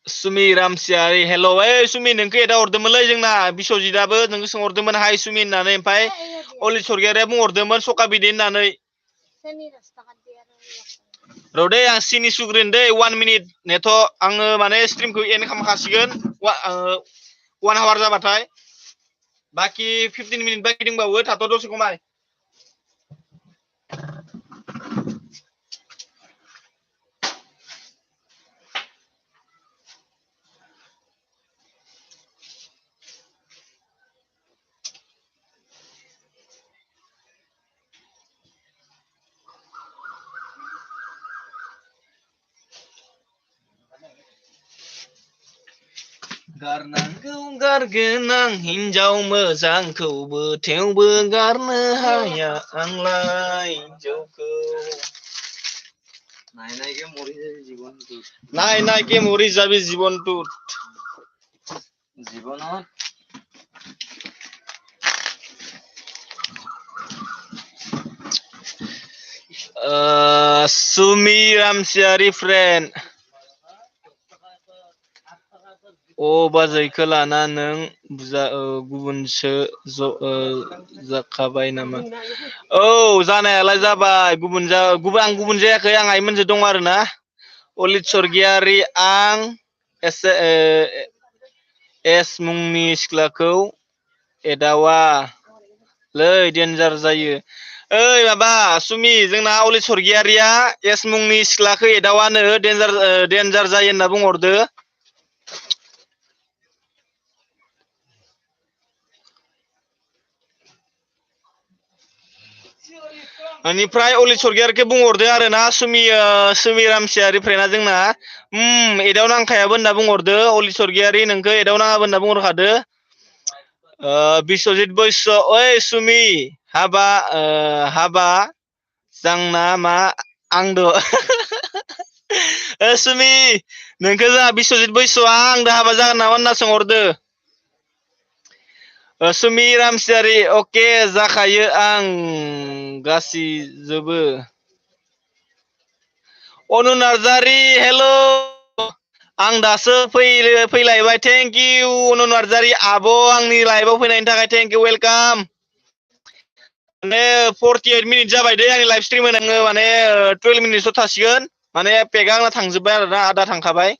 सुमि रामसियारि हेल' सुमि नोंखौ एदा हरदोंमोनलै जोंना बिश्वजितआबो नोंखौ सोंहरदोंमोन हाय सुमि होननानै ओमफ्राय अलित सरगियारिया बुंहरदोंमोन सका बिदै होननानै र' दे आं सिनि सुग्रोन दे 1 मिनिट नेथ' आङो माने स्ट्रिमखौ एन्ड खालामखासिगोन 1 आवार जाबाथाय बाखि 15 मिनिट बाखि दंबावो थाथ' दसे खमाय गारनांगौ गारगोन आं हिन्जाव मोजांखौबो थेवबो गारनो हाया आंलाय हिन्जावखौ নাই নাই কে মরি যাবি জীবনটোত জীবনত सुमि रामसियारि फ्रेन्ड अ बाजैखौ लाना नों गुबुनसो जाखाबाय नामा औ जानायालाय जाबाय आं गुबुन जायाखै आं आइमोनजों दं आरोना अलित स्वर्गियारि आं एस मुंनि सिख्लाखौ एदावा लै डेन्जार जायो ओइ माबा सुमि जोंना अलित स्वर्गियारिया एस मुंनि सिख्लाखौ एदावानो डेन्जार जायो होनना बुंहरदो बेनिफ्राय अलित स्वर्गियारिखौ बुंहरदो आरोना सुमि रामसियारि फ्रेन्डआ जोंना एदाव नांखायाबो होनना बुंहरदो अलित स्वर्गियारि नोंखौ एदाव नाङाबो होनना बुंहरखादो बिश्वजित बैश्य ओइ सुमि हाबा जांना मा आंदो सुमि नोंखौ जोंहा बिश्वजित बैश्यआ आंदो हाबा जागोन नामा होनना सोंहरदो सुमि रामसियारि अके जाखायो आं गासिजोबो अनु नार्जारि हेल' आं दासो फैलायबाय थेंक इउ अनु नार्जारि आब' आंनि लाइभआव फैनायनि थाखाय थेंक इउ वेलकाम माने 48 मिनिट जाबाय दे आंनि लाइभ स्ट्रिम होनाङो माने 12 मिनिटसो थासिगोन माने पेकआ आंना थांजोब्बाय आरोना आदा थांखाबाय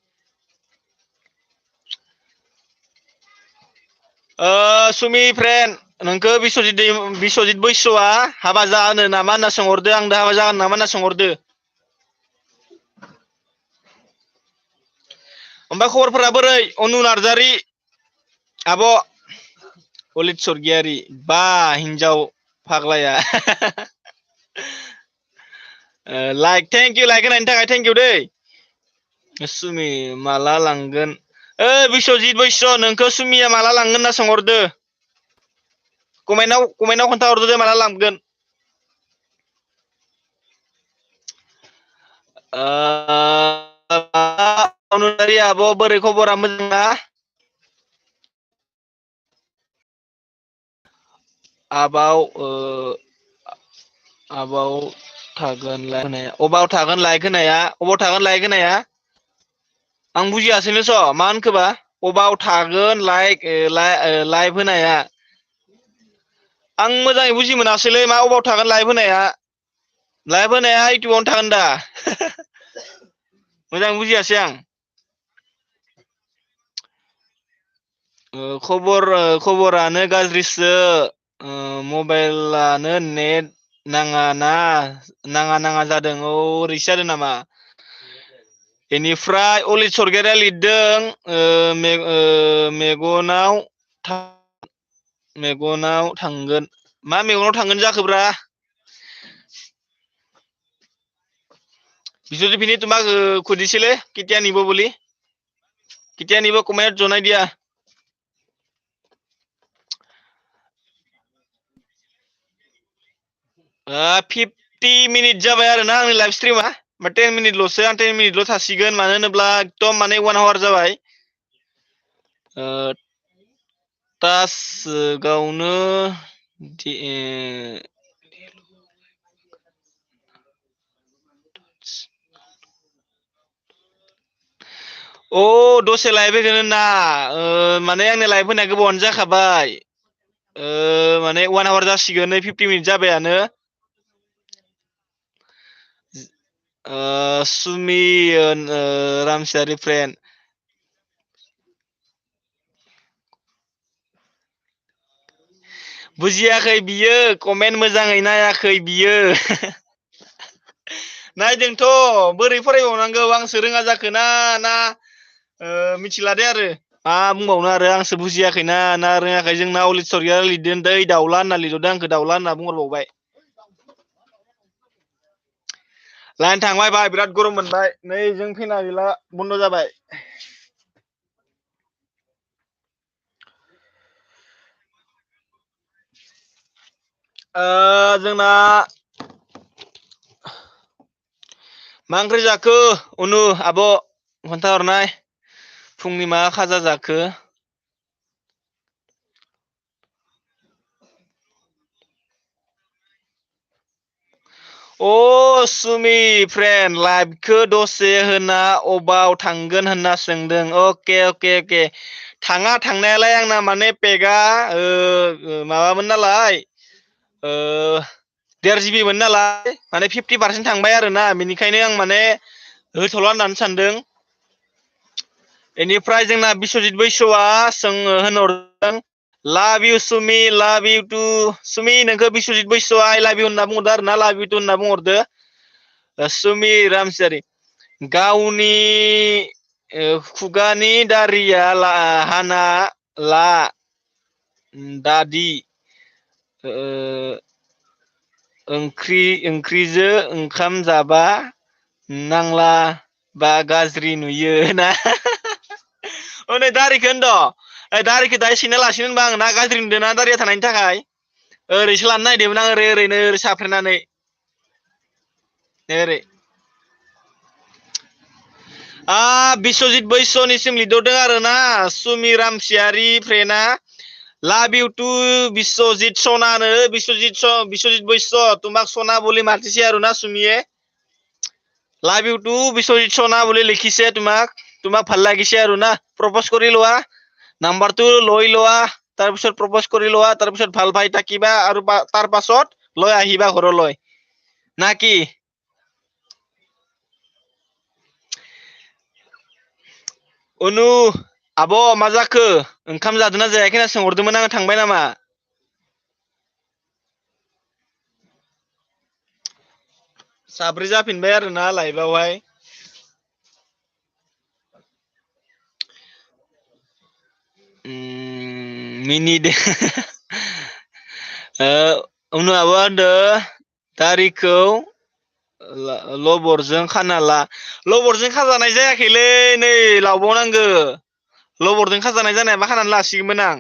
सुमि फ्रेन्ड नोंखौ बिश्वजित बैश्यआ हाबा जानो नामा होनना सोंहरदो आंदो हाबा जागोन नामा होनना सोंहरदो ओमफ्राय खबरफोरा बोरै अनु नार्जारि आब' अलित स्वर्गियारि बा हिन्जाव फाग्लाया लाइक थेंक इउ लाइक होनायनि थाखाय थेंक इउ दै सुमि माला लांगोन बिश्वजित बैश्य नोंखौ सुमिया माला लांगोन होनना सोंहरदो कमेन्टआव खोन्थाहरदो दे माला लांगोन अनुनारि आब' बोरै खबरा मोजां ना आबाव थागोन लाइक होनाया आं बुजियासैनोस' मा होनखोबा अबाव थागोन लाइभ होनाया आं मोजाङै बुजि मोनासैलै मा अबाव थागोन लाइभ होनाया इउटुबावनो थागोन दा मोजां बुजियासै आं खबरानो गाज्रिसो मबाइलानो नेट नाङा जादों ओरैसो जादों नामा बेनिफ्राय अलित स्वर्गियारिया लिरदों मेगनाव थांगोन मा मेगनाव थांगोन जाखोब्रा बिश्वजित फिनी তোমাক খুদিছিলে কেতিয়া নিব বুলি কেতিয়া নিব কমেন্ট জনাই দিয়া 50 मिनिट जाबाय आरोना आंनि लाइभ स्ट्रिमा 10 मिनिटल'सो आं 10 मिनिटल' थासिगोन मानो होनोब्ला एकदम माने 1 आवार जाबाय गावनो दसे लाइभ होगोन ना माने आंनि लाइभ होनाया गोबावानो जाखाबाय माने 1 आवार जासिगोन नै 50 मिनिट जाबायानो सुमि रामसियारि फ्रेन्ड बुजियाखै बियो कमेन्ट मोजाङै नायाखै बियो नायदोंथ' बोरै फरायबावनांगौ आंसो रोङा जाखोना ना मिथिला दे आरो मा बुंबावनो आरो आंसो बुजियाखैना ना रोङाखै जोंना अलिस्वर गैया लिरदों दै दाउला होनना लिरदों आंखौ दाउला होनना बुंहरबावबाय लाइन थांबाय बा बिराद गरम मोनबाय नै जों फेना गैला बन्द' जाबाय जोंना मा ओंख्रि जाखो उनु आब' खोन्थाहरनाय फुंनि मा खाजा जाखो अ सुमि फ्रेन्ड लाइभखौ दसे होना अबाव थांगोन होनना सोंदों अके अके अके थाङा थांनायालाय आंना माने पेकआ माबामोन नालाय 1.5 GB मोन नालाय माने 50% थांबाय आरोना बेनिखायनो आं माने होथ'ला होननानै सानदों बेनिफ्राय जोंना बिस्वजित बैसोआ होनहरदों लाभ इउ सुमि लाभ इउ टु सुमि नोंखौ बिस्वजित बैसोआ आइ लाभ इउ होनना बुंहरदो आरो ना लाभ इउ टु होनना बुंहरदो सुमि रामसियारि गावनि खुगानि दारिया हाना ला दादि ओंख्रिजों ओंखाम जाबा नांला बा गाज्रि नुयो ना नै दारिखौ होनद' दारिखौ दायो सिनना लासिनो होनबा आं ना गाज्रि नुदों ना दारिया थानायनि थाखाय ओरैसो लानो नागिरदोंमोन आं ओरैनो साफ्रेनानै ओरै बिस्वजित बैस'निसिम लिरदों आरो ना सुमि रामसियारि फ्रेन्डआ लाभ इउ टू বিশ্বজিৎ সোনানো বিশ্বজিৎ বৈশ্য তোমাক সোনা বুলি মাতিছে আৰু না সুমিয়ে লাভ ইউ টু বিশ্বজিৎ সোনা বুলি লিখিছে তোমাক ভাল লাগিছে আৰু না প্ৰপ'জ কৰি লোৱা নাম্বাৰটো লৈ লোৱা তাৰপিছত প্ৰপ'জ কৰি লোৱা তাৰপিছত ভাল পাই থাকিবা আৰু তাৰ পাছত লৈ আহিবা ঘৰলৈ না কি अनु आब' मा जाखो ओंखाम जादोंना जायाखै होनना सोंहरदोंमोन आङो थांबाय नामा साब्रै जाफिनबाय आरोना लाइभआवहाय मिनिदो उनाव होनदो दारिखौ लबरजों खाना ला लबरजों खाजानाय जायाखैलै नै लावबावनांगो लबरजों खाजानाय जानायबा खानानै लासिगौमोन आं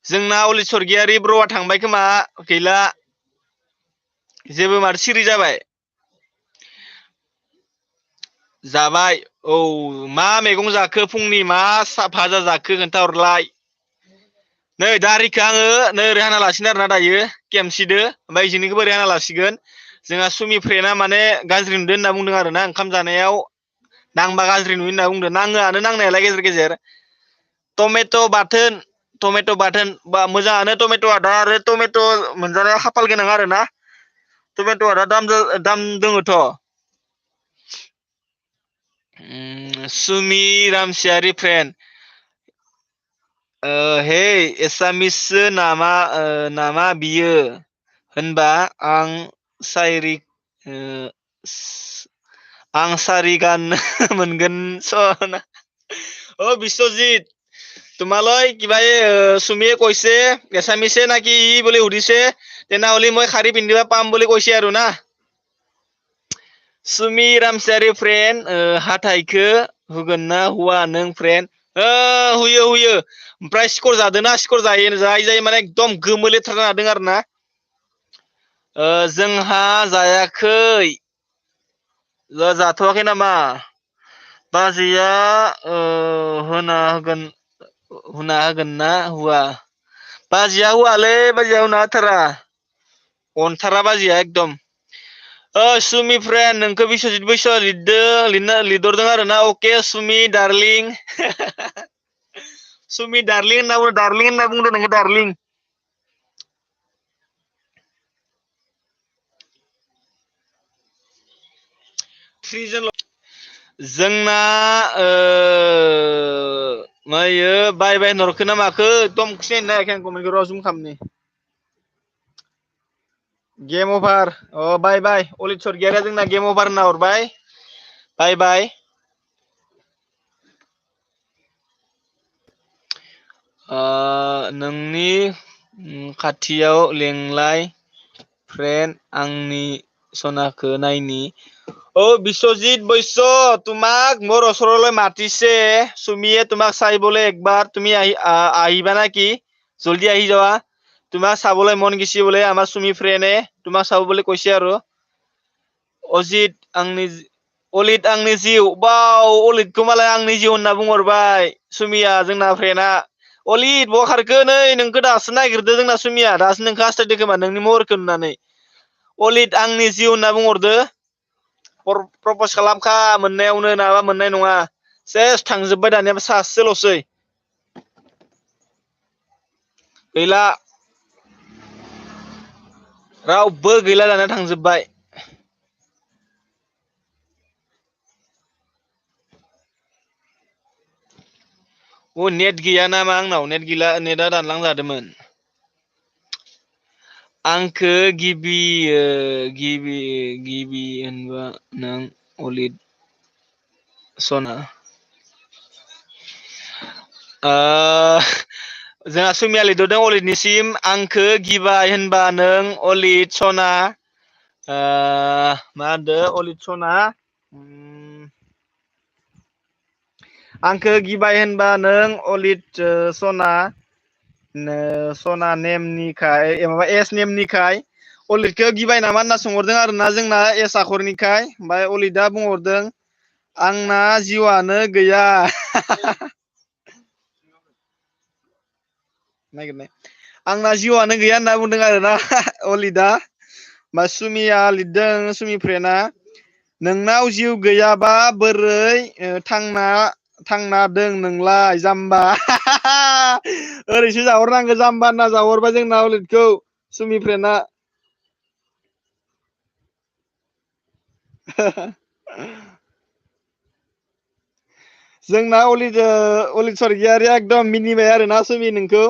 जोंना अलिस्वर्गियारि ब्र'आ थांबाय खोमा गैला जेबो माथो सिरि जाबाय जाबाय औ मा मैगं जाखो फुंनि मा भाजा जाखो खोन्थाहरलाय नै दारिखौ आङो नै ओरै हाना लासिगोन आरोना दायो केमसिदो ओमफ्राय इजोंनिखौबो ओरै हाना लासिगोन जोंहा सुमि फ्रेन्डआ माने गाज्रि नुदों होनना बुंदों आरो ना ओंखाम जानायाव नांबा गाज्रि नुयो होनना बुंदों नाङोआनो नांनायालाय गेजेर गेजेर टमेट' बाथोन बा मोजाङानो टमेट'आ दा आरो टमेट' मोनजानाया खाफाल गोनां आरो ना टमेट'आ दा दाम दङथ' सुमि रामसियारि फ्रेन्ड हे एसामिससो नामा बियो होनबा आं सारि गाननो मोनगोन सना বিশ্বজিৎ তোমালৈ কিবা সুমিয়ে কৈছে এছামিছে নাকি ই বুলি সুধিছে তেনেহ'লে মই শাৰী পিন্ধিব পাম বুলি কৈছে আৰু না सुमि रामसियारि फ्रेन्ड हाथाइखौ हुगोन ना हुआ नों फ्रेन्ड हुयो ओमफ्राय सिकर जादोंना सिकर जायै माने एकदम गोमो लेथ्रा जादों आरो ना जोंहा जायाखै जाथ'वाखै नामा बाजैया होना होगोन ना हुआ बाजैया हुआलै बाजैया होना होथारा अनथारा बाजैया एकदम सुमि फ्रेन्ड नोंखौ बिस्वजित बैसोआ लिरदों आरो ना अके सुमि डार्लिं सुमि डार्लिं होनना बुंदों नोङो डार्लिं 3 जोंना मायो बाय बाय नरखो ना माखो एकदम सिनायनो नायाखै आं कमेन्टखौ र' जुम खामनि गेम अभार बाय बाय अलित सरगियारिया जोंना गेम अभार होनना हरबाय बाय बाय नोंनि खाथियाव लेंलाय फ्रेन्ड आंनि सनाखो नायनि বিশ্বজিৎ বৈশ্য তোমাক মোৰ ওচৰলৈ মাতিছে সুমিয়ে তোমাক চাইবলৈ একবাৰ তুমি আহিবা নাকি জলদি আহি যাবা তোমাক চাবলৈ মন গিছি বোলে আমাৰ সুমি ফ্ৰেণ্ডে তোমাক চাব বুলি কৈছে আৰু অলিত आंनि जिउ बाव अलितखौ मालाय आंनि जिउ होनना बुंहरबाय सुमिया जोंना फ्रेन्डआ अलित बहा खारखो नै नोंखौ दासो नागिरदो जोंना सुमिया दासो नोंखौ हास्थायदो खोमा नोंनि महरखौ नुनानै अलित आंनि जिउ होनना बुंहरदो प्रप'ज खालामखा मोननायावनो नाबा मोननाय नङा सेस थांजोब्बाय दानिया सासेल'सै गैला रावबो गैला दानिया थांजोब्बाय नेट गैया नामा आंनाव नेट गैला नेटआ दानलांजादोंमोन आंखो गिबि होनबा नों अलित सना जोंहा सुमिया लिरदों अलितनिसिम आंखो गिबाय होनबा नों अलित सना मा होनदो अलित सना आंखो गिबाय होनबा नों अलित सना नेमनिखाय माबा एस नेमनिखाय अलितखौ गिबाय नामा होनना सोंहरदों आरोना जोंना एस आखरनिखाय ओमफ्राय अलितआ बुंहरदों आंना जिउआनो गैया नागिरनाय आंना जिउआनो गैया होनना बुंदों आरोना अलितआ मा सुमिया लिरदों सुमि फ्रेन्डआ नोंनाव जिउ गैयाबा बोरै थांना दों नोंलाय जाम्बा ओरैसो जाहरनांगौ जाम्बा होनना जाहरबाय जोंना अलितखौ सुमि फ्रेन्डआ जोंना अलित सरगियारिया एकदम मिनिबाय आरोना सुमि नोंखौ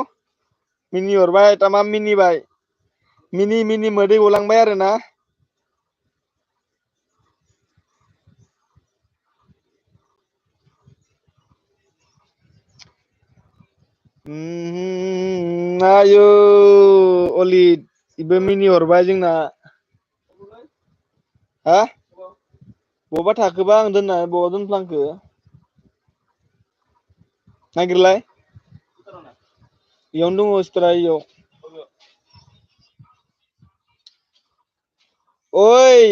मिनिहरबाय तामाम मिनिबाय मिनि मोदै गलांबाय आरोना आयौ अलित इबो मिनिहरबाय जोंना हा बबा थाखोबा आं दोनना बहा दोनफ्लांखो नागिरलाय इयावनो दङ सिथारा इयाव ओइ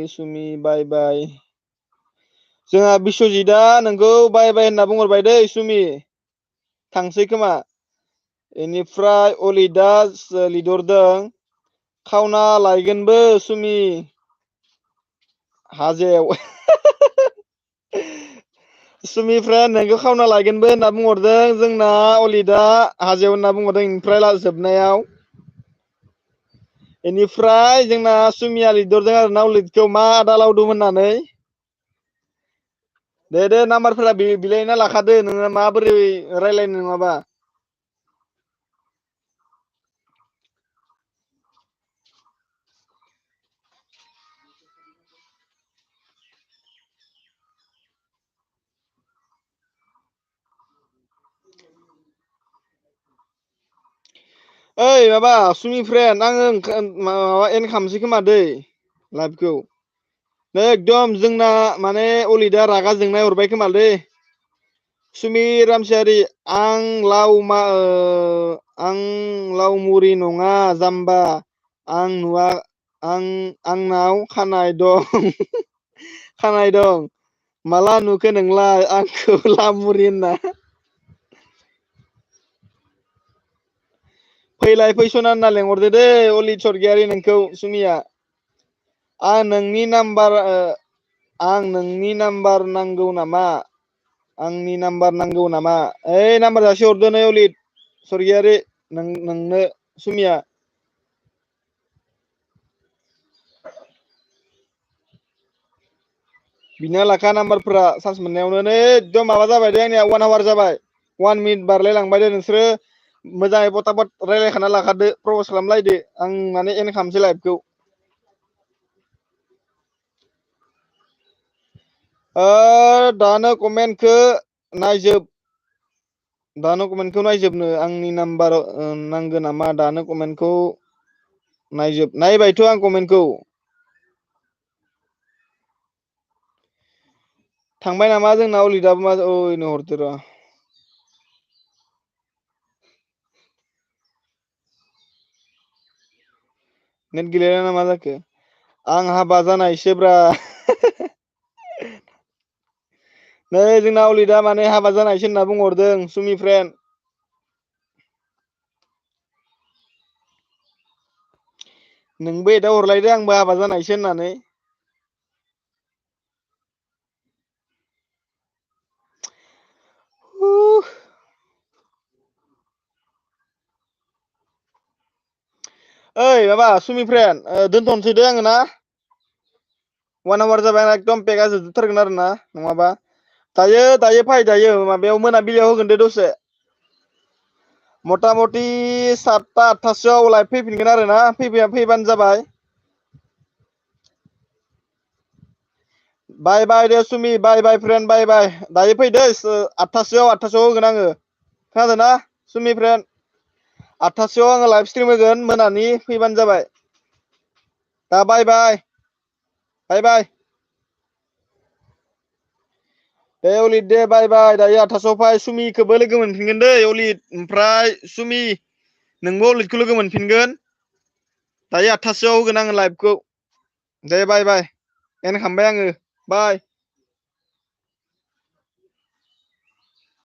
सुमि बाय बाय जोंहा बिस्वजितआ नोंखौ बाय बाय होनना बुंहरबाय दै सुमि थांसै खोमा बेनिफ्राय अलितआ लिरहरदों खावना लायगोनबो सुमि हाजेव सुमिफ्रा नोंखौ खावना लायगोनबो होनना बुंहरदों जोंना अलितआ हाजेव होनना बुंहरदों बेनिफ्राय जोबनायाव बेनिफ्राय जोंना सुमिया लिरहरदों आरोना अलितखौ मा आदा लावदुम होननानै दे नाम्बारफोरा बिलायना लाखादो नोङो माबोरै रायलायनो नङाबा ओइ माबा सुमि फ्रेन्ड आङो माबा एन्ड खालामसै खोमा दै लाइभखौ एकदम जोंना माने अलितआ रागा जोंनाय हरबाय खोमालै सुमि रामसियारि आं लावमुरि नङा जाम्बा आंनाव खानाय दं माला नुखो नोंलाय आंखौ लामुरि होनना फैलाय फैसना होनना लेंहरदो दै अलित सरगियारि नोंखौ सुमिया आं नोंनि नाम्बार नांगौ नामा आंनि नाम्बार नांगौ नामा ओइ नाम्बार जासे हरदो नै अलित सरगियारि नोंनो सुमिया बिना लाखा नाम्बारफोरा चान्स मोननायावनो नै एकदम माबा जाबाय दे आंनिया 1 आवार जाबाय 1 मिनिट बारलाय लांबाय दे नोंसोरो मोजाङै पटापट रायलायखाना लाखादो प्रप'ज खालामलायदो आं माने एन्ड खालामसै लाइभखौ दानो कमेन्टखौ नायजोब दानो कमेन्टखौ नायजोबनो आंनि नाम्बार नांगौ नामा दानो कमेन्टखौ नायजोब नायबायथ' आं कमेन्टखौ थांबाय नामा जोंना अलिदाबो मा ओइनो हरदो र' नेट गैलाना ना मा जाखो आं हाबा जानायसोब्रा नै जोंना अलिदा माने हाबा जानायसो होनना बुंहरदों सुमि फ्रेन्ड नोंबो एदाव हरलायदो आंबो हाबा जानायसो होननानै ओइ माबा सुमि फ्रेन्ड दोनथ'नोसै दे आङो ना 1 आवार जाबाय आं एकदम पेकआ जोबथारगोन आरो ना नङाबा दायो फै दायो माबायाव मोनाबिलियाव होगोन दे दसे मथा मथि 7ता 8तासोआव लाइभ फैफिनगोन आरो ना फैबानो जाबाय बाय बाय दे सुमि बाय फ्रेन्ड बाय दायो फैदो 8तासोआव होगोन आङो खोनादों ना सुमि फ्रेन्ड 8तासोआव आङो लाइभ स्ट्रिम होगोन मोनानि फैबानो जाबाय दा बाय दे अलिद दे बाय दायो 8तासोआव फै सुमिखौबो लोगो मोनफिनगोन दै अलिद ओमफ्राय सुमि नोंबो अलिदखौ लोगो मोनफिनगोन दायो 8तासोआव होगोन आङो लाइभखौ दे बाय एन्ड खालामबाय आङो बाय